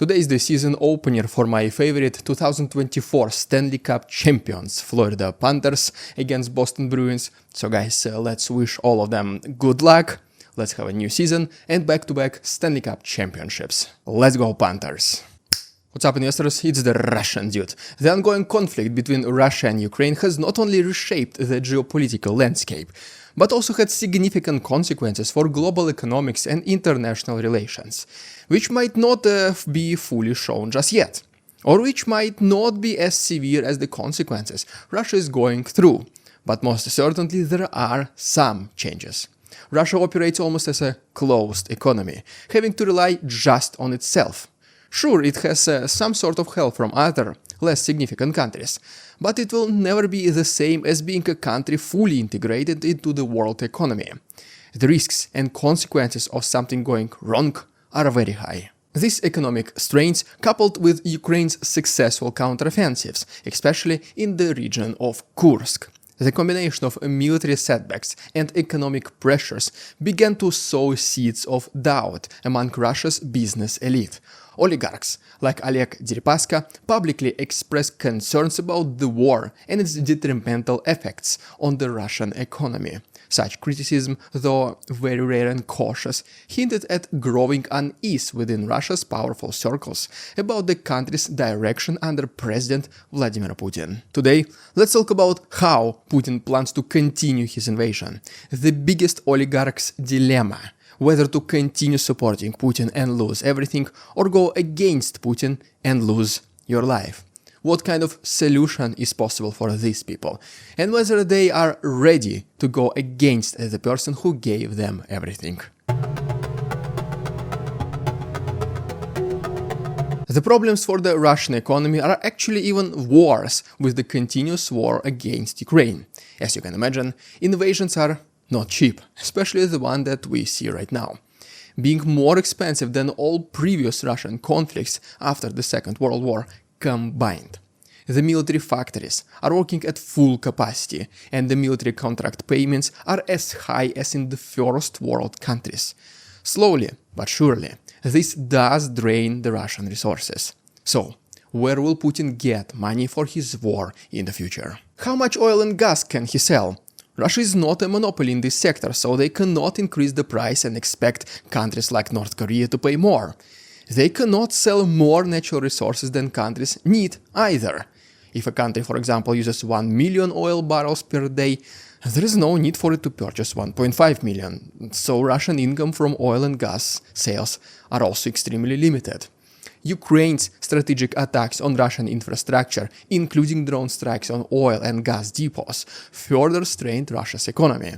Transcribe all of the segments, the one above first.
Today is the season opener for my favorite 2024 Stanley Cup champions, Florida Panthers, against Boston Bruins. So guys, let's wish all of them good luck. Let's have a new season and back-to-back Stanley Cup championships. Let's go Panthers! What's up, investors? It's the Russian dude. The ongoing conflict between Russia and Ukraine has not only reshaped the geopolitical landscape, but also had significant consequences for global economics and international relations, which might not be fully shown just yet, or which might not be as severe as the consequences Russia is going through. But most certainly there are some changes. Russia operates almost as a closed economy, having to rely just on itself. Sure, it has some sort of help from other, less significant countries, but it will never be the same as being a country fully integrated into the world economy. The risks and consequences of something going wrong are very high. These economic strains, coupled with Ukraine's successful counteroffensives, especially in the region of Kursk, the combination of military setbacks and economic pressures began to sow seeds of doubt among Russia's business elite. Oligarchs, like Oleg Deripaska, publicly expressed concerns about the war and its detrimental effects on the Russian economy. Such criticism, though very rare and cautious, hinted at growing unease within Russia's powerful circles about the country's direction under President Vladimir Putin. Today, let's talk about how Putin plans to continue his invasion, the biggest oligarch's dilemma, whether to continue supporting Putin and lose everything, or go against Putin and lose your life. What kind of solution is possible for these people, and whether they are ready to go against the person who gave them everything. The problems for the Russian economy are actually even worse with the continuous war against Ukraine. As you can imagine, invasions are not cheap, especially the one that we see right now, being more expensive than all previous Russian conflicts after the Second World War combined. The military factories are working at full capacity, and the military contract payments are as high as in the first world countries. Slowly but surely, this does drain the Russian resources. So, where will Putin get money for his war in the future? How much oil and gas can he sell? Russia is not a monopoly in this sector, so they cannot increase the price and expect countries like North Korea to pay more. They cannot sell more natural resources than countries need either. If a country, for example, uses 1 million oil barrels per day, there is no need for it to purchase 1.5 million, so Russian income from oil and gas sales are also extremely limited. Ukraine's strategic attacks on Russian infrastructure, including drone strikes on oil and gas depots, further strained Russia's economy.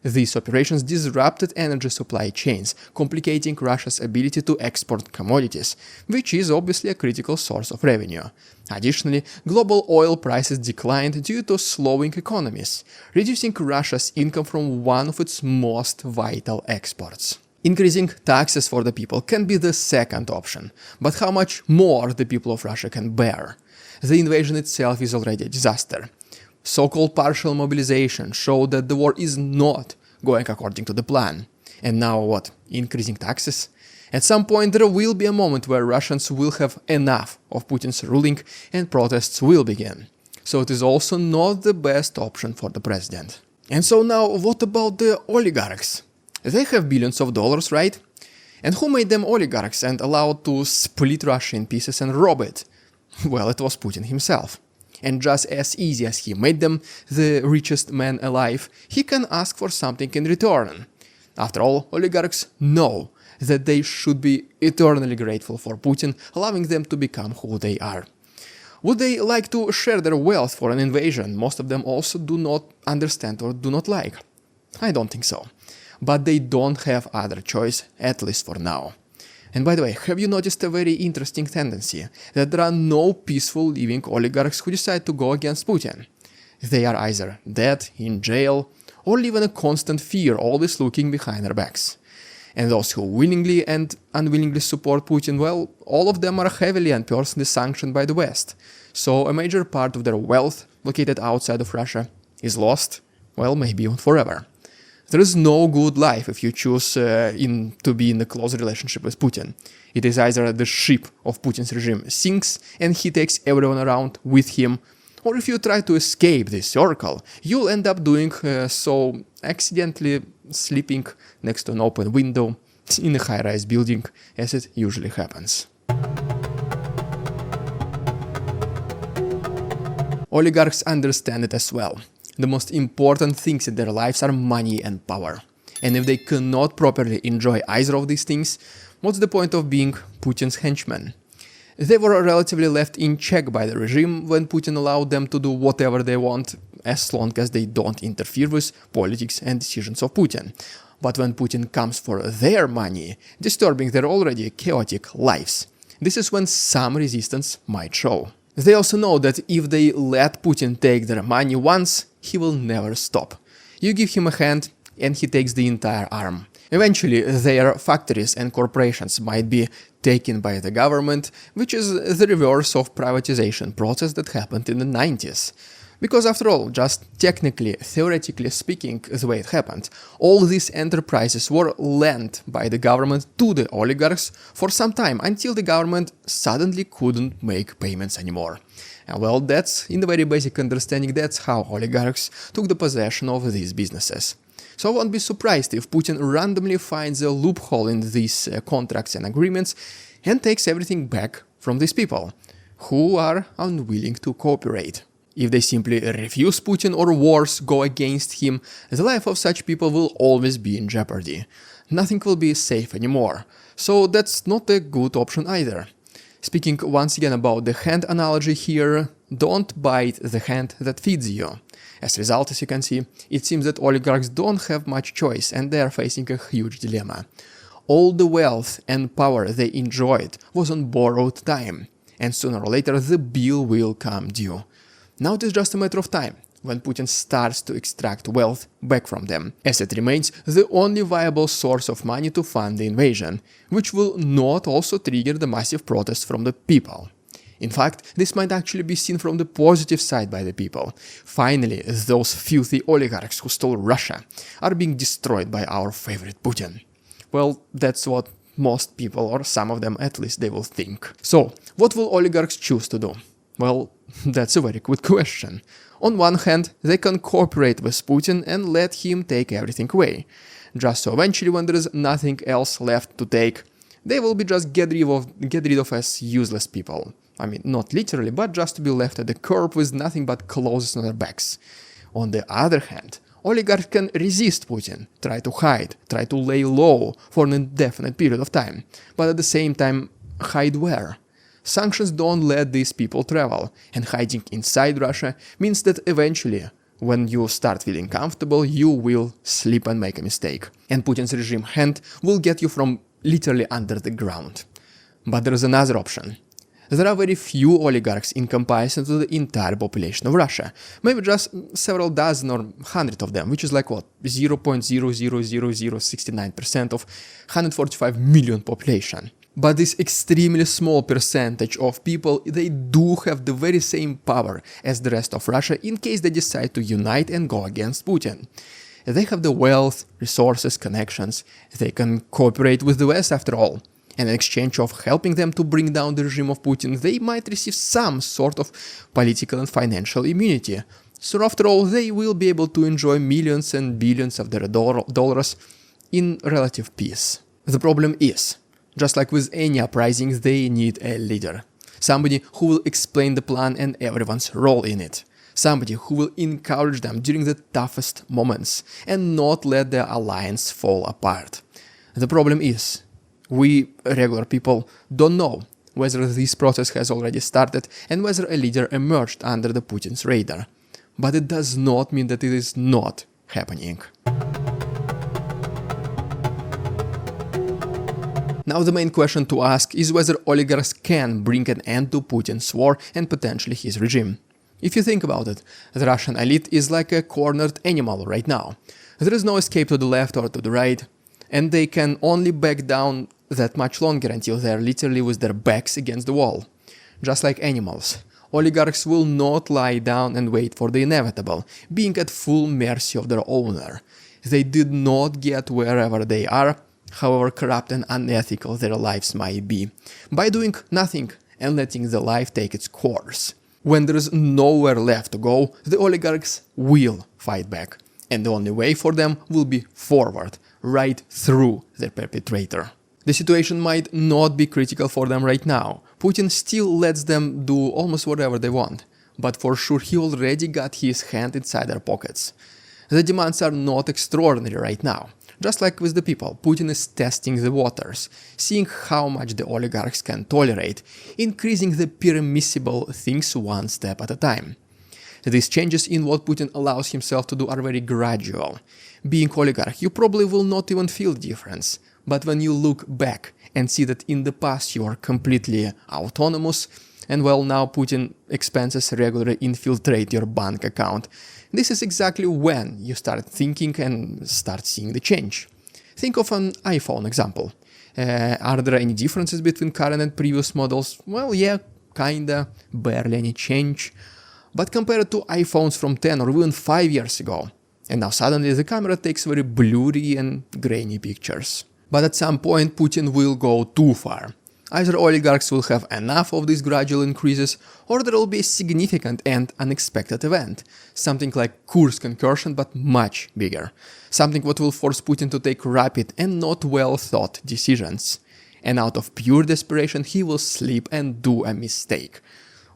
These operations disrupted energy supply chains, complicating Russia's ability to export commodities, which is obviously a critical source of revenue. Additionally, global oil prices declined due to slowing economies, reducing Russia's income from one of its most vital exports. Increasing taxes for the people can be the second option, but how much more the people of Russia can bear? The invasion itself is already a disaster. So-called partial mobilization showed that the war is not going according to the plan. And now what? Increasing taxes? At some point there will be a moment where Russians will have enough of Putin's ruling and protests will begin. So it is also not the best option for the president. And so now what about the oligarchs? They have billions of dollars, right? And who made them oligarchs and allowed to split Russia in pieces and rob it? Well, it was Putin himself. And just as easy as he made them the richest man alive, he can ask for something in return. After all, oligarchs know that they should be eternally grateful for Putin, allowing them to become who they are. Would they like to share their wealth for an invasion most of them also do not understand or do not like? I don't think so. But they don't have other choice, at least for now. And by the way, have you noticed a very interesting tendency? That there are no peaceful living oligarchs who decide to go against Putin. They are either dead, in jail, or live in a constant fear, always looking behind their backs. And those who willingly and unwillingly support Putin, well, all of them are heavily and personally sanctioned by the West. So a major part of their wealth, located outside of Russia, is lost, well, maybe even forever. There is no good life if you choose to be in a close relationship with Putin. It is either the ship of Putin's regime sinks and he takes everyone around with him, or if you try to escape this circle, you'll end up doing so accidentally sleeping next to an open window in a high-rise building, as it usually happens. Oligarchs understand it as well. The most important things in their lives are money and power. And if they cannot properly enjoy either of these things, what's the point of being Putin's henchmen? They were relatively left in check by the regime when Putin allowed them to do whatever they want, as long as they don't interfere with politics and decisions of Putin. But when Putin comes for their money, disturbing their already chaotic lives, this is when some resistance might show. They also know that if they let Putin take their money once, he will never stop. You give him a hand and he takes the entire arm. Eventually, their factories and corporations might be taken by the government, which is the reverse of privatization process that happened in the 90s. Because after all, just technically, theoretically speaking, the way it happened, all these enterprises were lent by the government to the oligarchs for some time, until the government suddenly couldn't make payments anymore. And well, that's, in the very basic understanding, that's how oligarchs took the possession of these businesses. So I won't be surprised if Putin randomly finds a loophole in these contracts and agreements and takes everything back from these people, who are unwilling to cooperate. If they simply refuse Putin or worse, go against him, the life of such people will always be in jeopardy. Nothing will be safe anymore. So that's not a good option either. Speaking once again about the hand analogy here, don't bite the hand that feeds you. As a result, as you can see, it seems that oligarchs don't have much choice and they are facing a huge dilemma. All the wealth and power they enjoyed was on borrowed time, and sooner or later the bill will come due. Now it is just a matter of time when Putin starts to extract wealth back from them, as it remains the only viable source of money to fund the invasion, which will not also trigger the massive protests from the people. In fact, this might actually be seen from the positive side by the people. Finally, those filthy oligarchs who stole Russia are being destroyed by our favorite Putin. Well, that's what most people, or some of them at least, they will think. So, what will oligarchs choose to do? Well, that's a very good question. On one hand, they can cooperate with Putin and let him take everything away. Just so eventually, when there is nothing else left to take, they will be just get rid of as useless people. I mean, not literally, but just to be left at the curb with nothing but clothes on their backs. On the other hand, oligarchs can resist Putin, try to hide, try to lay low for an indefinite period of time, but at the same time, hide where? Sanctions don't let these people travel, and hiding inside Russia means that eventually, when you start feeling comfortable, you will slip and make a mistake, and Putin's regime hand will get you from literally under the ground. But there is another option. There are very few oligarchs in comparison to the entire population of Russia. Maybe just several dozen or 100 of them, which is like what, 0.00069% of 145 million population. But this extremely small percentage of people, they do have the very same power as the rest of Russia in case they decide to unite and go against Putin. They have the wealth, resources, connections, they can cooperate with the West after all. And in exchange of helping them to bring down the regime of Putin, they might receive some sort of political and financial immunity. So after all, they will be able to enjoy millions and billions of their dollars in relative peace. The problem is, just like with any uprising, they need a leader. Somebody who will explain the plan and everyone's role in it. Somebody who will encourage them during the toughest moments and not let their alliance fall apart. The problem is, we regular people don't know whether this process has already started and whether a leader emerged under the Putin's radar. But it does not mean that it is not happening. Now the main question to ask is whether oligarchs can bring an end to Putin's war and potentially his regime. If you think about it, the Russian elite is like a cornered animal right now. There is no escape to the left or to the right, and they can only back down that much longer until they are literally with their backs against the wall. Just like animals, oligarchs will not lie down and wait for the inevitable, being at full mercy of their owner. They did not get wherever they are, however corrupt and unethical their lives might be, by doing nothing and letting the life take its course. When there is nowhere left to go, the oligarchs will fight back, and the only way for them will be forward, right through the perpetrator. The situation might not be critical for them right now. Putin still lets them do almost whatever they want, but for sure he already got his hand inside their pockets. The demands are not extraordinary right now. Just like with the people, Putin is testing the waters, seeing how much the oligarchs can tolerate, increasing the permissible things one step at a time. These changes in what Putin allows himself to do are very gradual. Being oligarch, you probably will not even feel the difference, but when you look back and see that in the past you are completely autonomous, and well, now Putin expenses regularly infiltrate your bank account, this is exactly when you start thinking and start seeing the change. Think of an iPhone example. Are there any differences between current and previous models? Well, yeah, kinda, barely any change. But compared to iPhones from 10 or even 5 years ago, and now suddenly the camera takes very blurry and grainy pictures. But at some point Putin will go too far. Either oligarchs will have enough of these gradual increases, or there will be a significant and unexpected event, something like Kursk incursion but much bigger, something what will force Putin to take rapid and not well thought decisions. And out of pure desperation he will slip and do a mistake.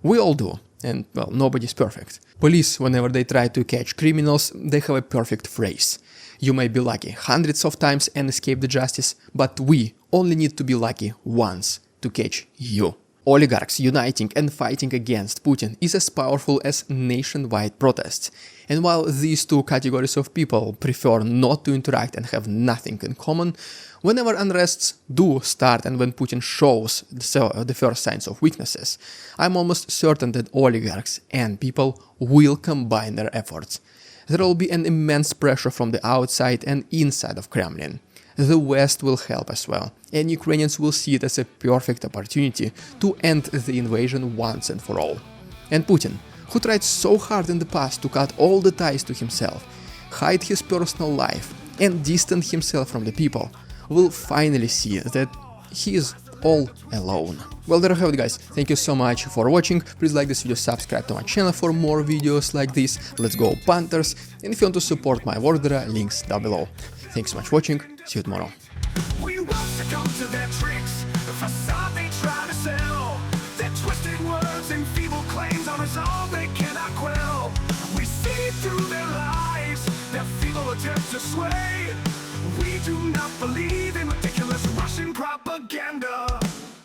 We all do, and well, nobody's perfect. Police, whenever they try to catch criminals, they have a perfect phrase. You may be lucky hundreds of times and escape the justice, but we only need to be lucky once to catch you. Oligarchs uniting and fighting against Putin is as powerful as nationwide protests. And while these two categories of people prefer not to interact and have nothing in common, whenever unrests do start and when Putin shows the first signs of weaknesses, I'm almost certain that oligarchs and people will combine their efforts. There will be an immense pressure from the outside and inside of Kremlin. The West will help as well, and Ukrainians will see it as a perfect opportunity to end the invasion once and for all. And Putin, who tried so hard in the past to cut all the ties to himself, hide his personal life, and distance himself from the people, will finally see that he is all alone. Well, there you have it, guys. Thank you so much for watching. Please like this video, subscribe to my channel for more videos like this. Let's go Panthers! And if you want to support my work, there are links down below. Thanks so much for watching. See you tomorrow. We won't succumb to their tricks, the facade they try to sell. Their twisted words and feeble claims are all they cannot quell. We see through their lies, their feeble attempts to sway. We do not believe in ridiculous Russian propaganda.